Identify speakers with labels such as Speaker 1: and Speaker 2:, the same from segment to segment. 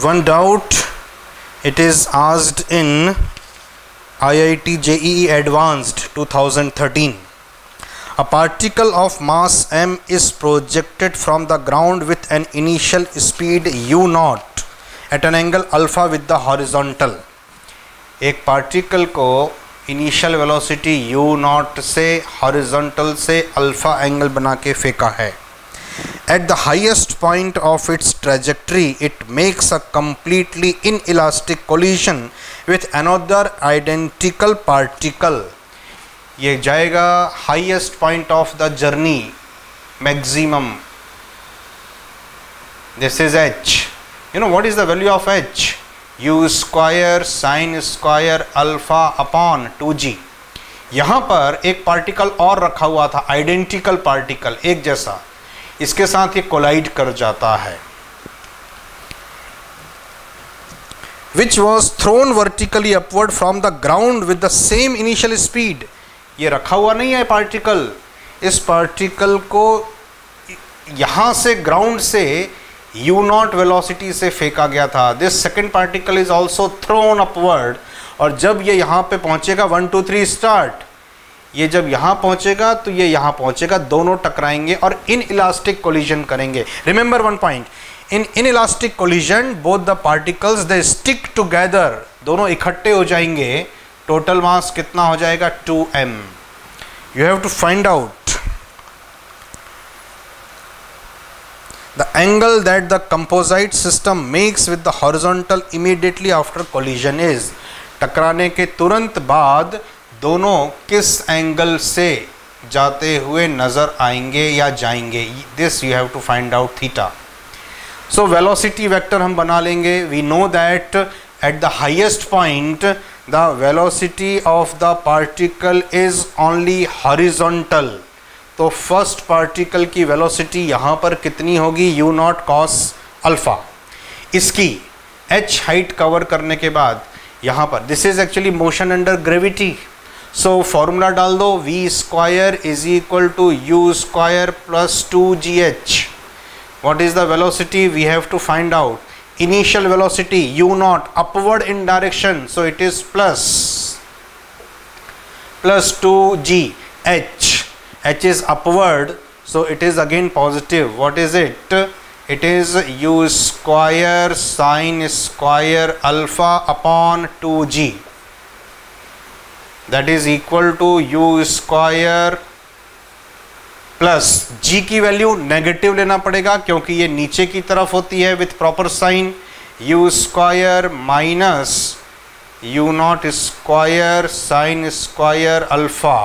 Speaker 1: One doubt, it is asked in IIT JEE Advanced 2013. A particle of mass m is projected from the ground with an initial speed u0 at an angle alpha with the horizontal. एक particle को initial velocity u0 से horizontal से alpha angle बना के फेंका है. At the highest point of its trajectory, it makes a completely inelastic collision with another identical particle. ये जाएगा highest point of the journey, maximum. This is h. You know what is the value of h? u square sin square alpha upon 2g. यहाँ पर एक particle और रखा हुआ था, identical particle, एक जैसा, इसके साथ ये कोलाइड कर जाता है. Which was thrown vertically upward from the ground with the same initial speed. ये रखा हुआ नहीं है पार्टिकल, इस पार्टिकल को यहाँ से ग्राउंड से u0 वेलोसिटी से फेंका गया था. This second particle is also throne upward, और जब ये यहाँ पे पहुँचेगा 1 2 3 स्टार्ट, ये जब यहाँ पहुँचेगा तो ये यहाँ पहुँचेगा, दोनों टकराएंगे और इन इलास्टिक कोलिजन करेंगे. Remember one point, in elastic collision both the particles they stick together, दोनों इकट्ठे हो जाएंगे. टोटल मास कितना हो जाएगा 2m. You have to find out the angle that the composite system makes with the horizontal immediately after collision is. टकराने के तुरंत बाद दोनों किस एंगल से जाते हुए नजर आएंगे या जाएंगे. This you have to find out theta. So velocity vector हम बना लेंगे. We know that at the highest point the velocity of the particle is only horizontal. तो फर्स्ट पार्टिकल की वेलोसिटी यहाँ पर कितनी होगी, u0 cos अल्फा. इसकी h हाइट कवर करने के बाद यहाँ पर this is actually motion under gravity. So formula डाल दो, v square is equal to u square plus 2gh. What is the velocity, we have to find out. Initial velocity u0 upward in direction, so it is plus 2gh. h is upward, so it is again positive. What is it? It is u square sin square alpha upon 2g. That is equal to u square plus g की value negative लेना पड़ेगा क्योंकि ये नीचे की तरफ होती है with proper sine. u square minus u0 square sine square alpha.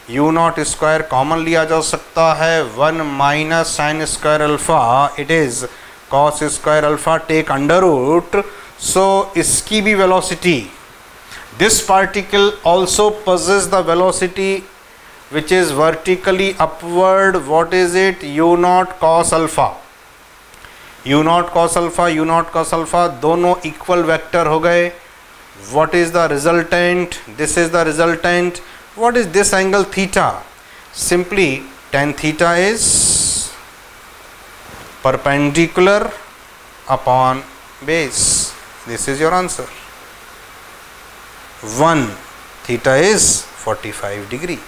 Speaker 1: u0 square common लिया जा सकता है, 1 minus sine square alpha, it is cos square alpha, take under root. So इसकी भी velocity, this particle also possess the velocity which is vertically upward. What is it, u0 cos alpha. u0 cos alpha, u0 cos alpha दोनों equal vector हो गए. What is the resultant, this is the resultant. What is this angle theta? Simply tan theta is perpendicular upon base. This is your answer. 1 theta is 45 degree.